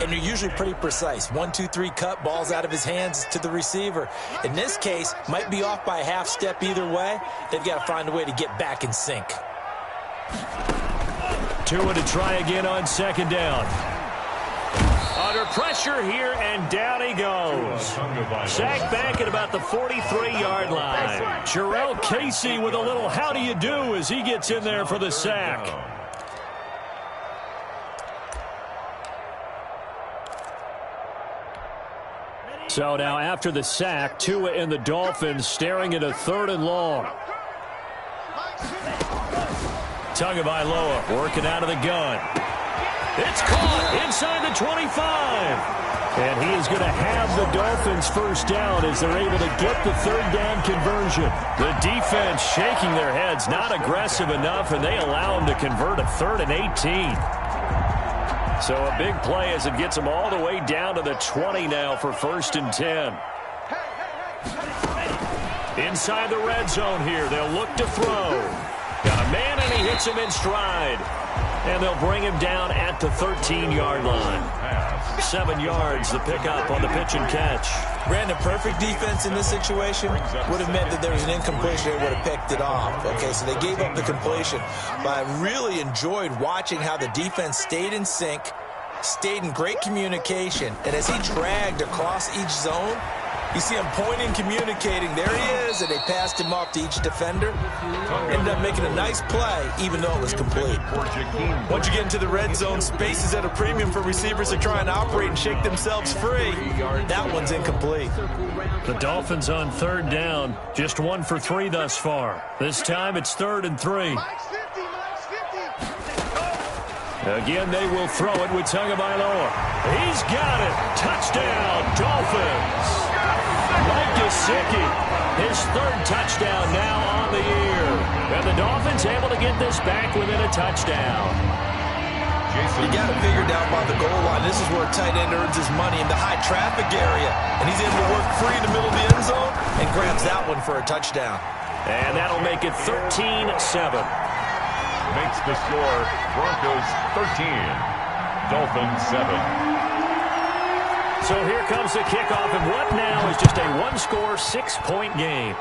and they're usually pretty precise. 1, 2, 3 cut, balls out of his hands to the receiver. In this case, might be off by a half step either way. They've got to find a way to get back in sync. Tua to try again on second down. Under pressure here, and down he goes. Sacked back at about the 43-yard line. Jarrell Casey with a little how do you do as he gets in there for the sack. So now after the sack, Tua and the Dolphins staring at a 3rd and long. Tagovailoa working out of the gun. It's caught inside the 25. And he is going to have the Dolphins first down as they're able to get the 3rd down conversion. The defense shaking their heads, not aggressive enough, and they allow them to convert a 3rd and 18. So a big play as it gets them all the way down to the 20 now for 1st and 10. Inside the red zone here, they'll look to throw. Got a man, and he hits him in stride. And they'll bring him down at the 13-yard line. 7 yards, the pickup on the pitch and catch. Brandon, perfect defense in this situation would have meant that there was an incompletion. They would have picked it off. Okay, so they gave up the completion. But I really enjoyed watching how the defense stayed in sync, stayed in great communication. And as he dragged across each zone, you see him pointing, communicating. There he is, and they passed him off to each defender. Ended up making a nice play, even though it was complete. Once you get into the red zone, space is at a premium for receivers to try and operate and shake themselves free. That one's incomplete. The Dolphins on 3rd down, just 1 for 3 thus far. This time it's 3rd and 3. Again, they will throw it with Tagovailoa. He's got it. Touchdown, Dolphins. Mike Gesicki, his 3rd touchdown now on the year. And the Dolphins able to get this back within a touchdown. You got it figured out by the goal line. This is where a tight end earns his money in the high traffic area. And he's able to work free in the middle of the end zone and grabs that one for a touchdown. And that'll make it 13-7. Makes the score Broncos 13, Dolphins 7. So here comes the kickoff, and what now is just a 1-score, 6-point game.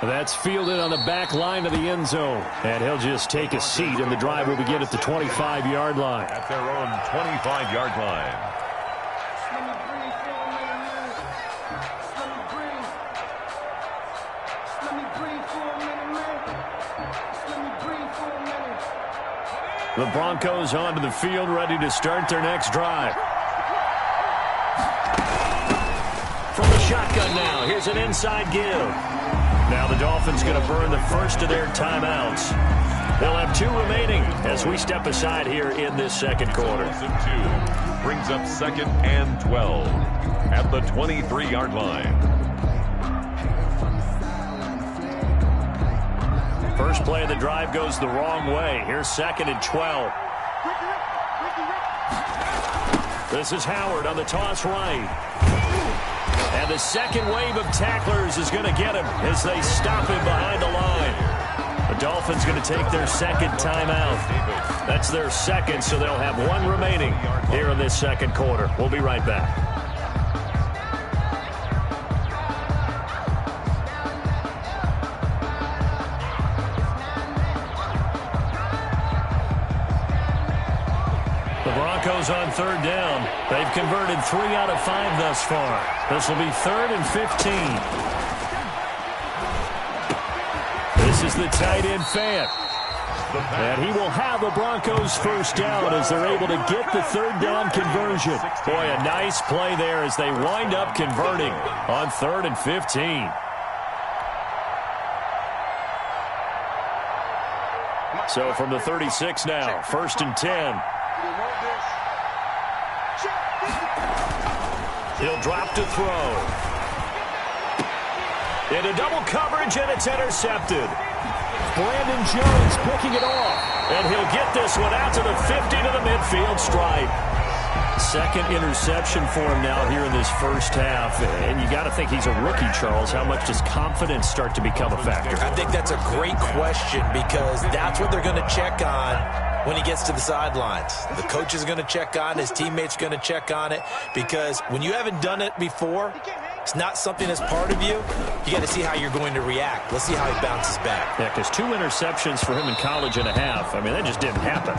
That's fielded on the back line of the end zone. And he'll just take a seat, and the drive will begin at the 25-yard line. At their own 25-yard line. Let me breathe for a minute, man. The Broncos onto the field, ready to start their next drive. From the shotgun now, here's an inside give. Now the Dolphins going to burn the first of their timeouts. They'll have 2 remaining as we step aside here in this second quarter. 2 brings up 2nd and 12 at the 23-yard line. First play of the drive goes the wrong way. Here's 2nd and 12. This is Howard on the toss right. And the second wave of tacklers is going to get him as they stop him behind the line. The Dolphins going to take their second timeout. That's their second, so they'll have 1 remaining here in this second quarter. We'll be right back. Broncos on 3rd down. They've converted 3 out of 5 thus far. This will be 3rd and 15. This is the tight end Fant. And he will have the Broncos first down as they're able to get the 3rd down conversion. Boy, a nice play there as they wind up converting on 3rd and 15. So from the 36 now, 1st and 10. He'll drop to throw. Into double coverage, and it's intercepted. Brandon Jones picking it off. And he'll get this one out to the 50 to the midfield stripe. 2nd interception for him now here in this first half. And you got to think he's a rookie, Charles. How much does confidence start to become a factor? I think that's a great question because that's what they're going to check on when he gets to the sidelines. The coach is going to check on it. His teammates are going to check on it because when you haven't done it before, it's not something that's part of you. You got to see how you're going to react. Let's see how he bounces back. Yeah, because 2 interceptions for him in college and a half. I mean, that just didn't happen.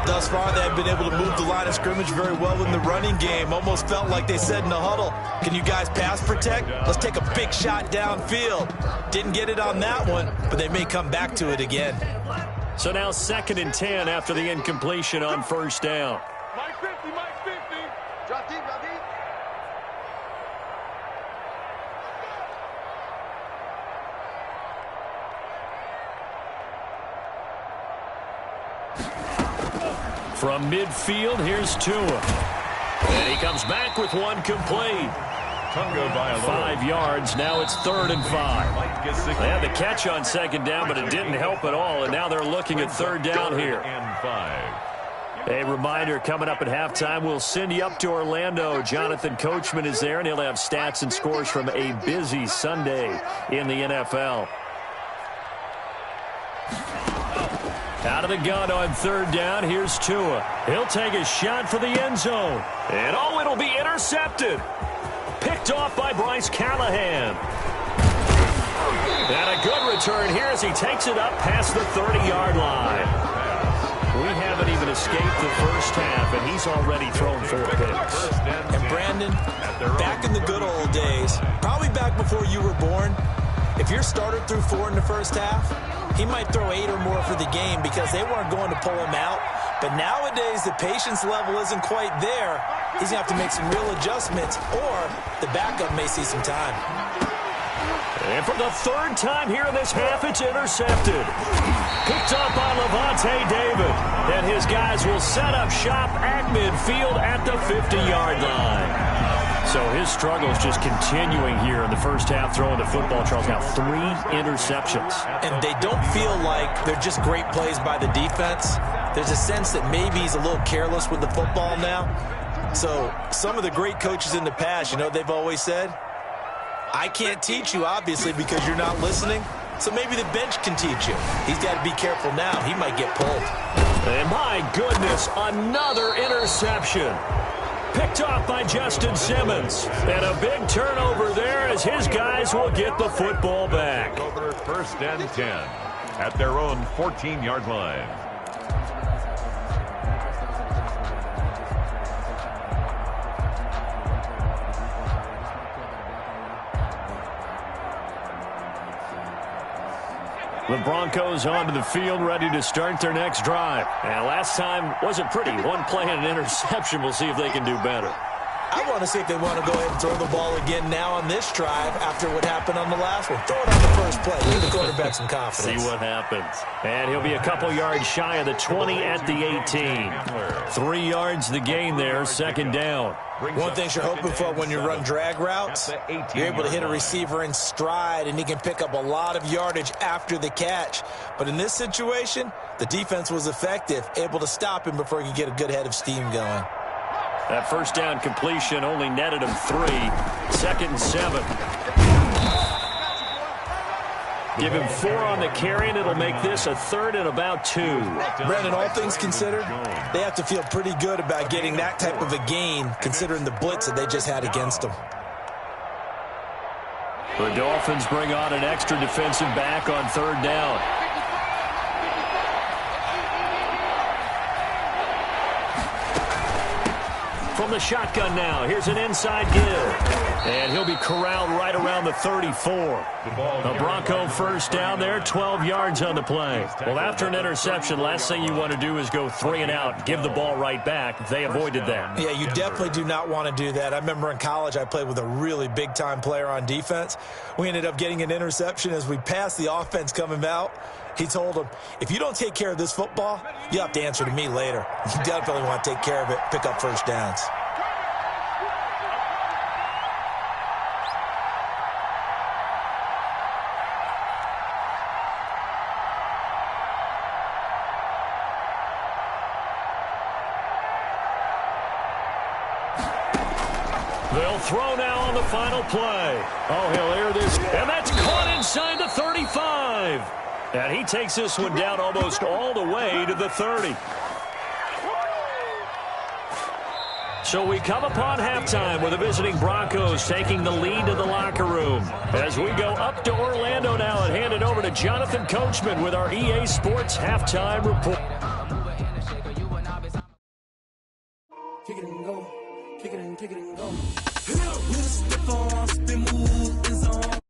Thus far, they have been able to move the line of scrimmage very well in the running game. Almost felt like they said in the huddle, can you guys pass protect? Let's take a big shot downfield. Didn't get it on that one, but they may come back to it again. So now 2nd and 10 after the incompletion on 1st down. Mike 50, Mike 50. Drop deep, drop deep. From midfield, here's Tua. And he comes back with 1 complete. 5 yards. Now it's 3rd and 5. They had the catch on 2nd down, but it didn't help at all. And now they're looking at 3rd down here. A reminder, coming up at halftime, we'll send you up to Orlando. Jonathan Coachman is there, and he'll have stats and scores from a busy Sunday in the NFL. Out of the gun on 3rd down, here's Tua. He'll take a shot for the end zone. And oh, it'll be intercepted. Picked off by Bryce Callahan. And a good return here as he takes it up past the 30-yard line. We haven't even escaped the first half, and he's already thrown 4 picks. And Brandon, back in the good old days, probably back before you were born, if your starter threw 4 in the first half, he might throw 8 or more for the game because they weren't going to pull him out. But nowadays, the patience level isn't quite there. He's going to have to make some real adjustments, or the backup may see some time. And for the 3rd time here in this half, it's intercepted. Picked up by Levante David. And his guys will set up shop at midfield at the 50-yard line. So his struggle is just continuing here in the first half, throwing the football. Charles, now 3 interceptions. And they don't feel like they're just great plays by the defense. There's a sense that maybe he's a little careless with the football now. So some of the great coaches in the past, you know, they've always said, I can't teach you, obviously, because you're not listening. So maybe the bench can teach you. He's got to be careful now. He might get pulled. And my goodness, another interception. Picked off by Justin Simmons. And a big turnover there as his guys will get the football back. Over 1st and 10 at their own 14-yard line. The Broncos onto the field, ready to start their next drive. And last time wasn't pretty. One play and an interception. We'll see if they can do better. I want to see if they want to go ahead and throw the ball again now on this drive after what happened on the last one. Throw it on the first play. Give the quarterback some confidence. See what happens. And he'll be a couple yards shy of the 20 at the 18. 3 yards the gain there, second down. One thing you're hoping for when you run drag routes, you're able to hit a receiver in stride, and he can pick up a lot of yardage after the catch. But in this situation, the defense was effective, able to stop him before he could get a good head of steam going. That first down completion only netted him 3. Second and 7. Give him 4 on the carry, and it'll make this a third and about 2. Brandon, all things considered, they have to feel pretty good about getting that type of a gain, considering the blitz that they just had against them. The Dolphins bring on an extra defensive back on third down. From the shotgun now, here's an inside give. And he'll be corralled right around the 34. The Bronco first down there, 12 yards on the play. Well, after an interception, last thing you want to do is go 3 and out, give the ball right back. They avoided that. Yeah, you definitely do not want to do that. I remember in college I played with a really big-time player on defense. We ended up getting an interception as we passed the offense coming out. He told him, if you don't take care of this football, you have to answer to me later. You definitely want to take care of it, pick up first downs. They'll throw now on the final play. Oh, he'll air this, and that's caught inside the 35. And he takes this one down almost all the way to the 30. So we come upon halftime with the visiting Broncos taking the lead to the locker room. As we go up to Orlando now and hand it over to Jonathan Coachman with our EA Sports Halftime Report. Kick it and go. Kick it and go. With a stiff arm, spin move is on.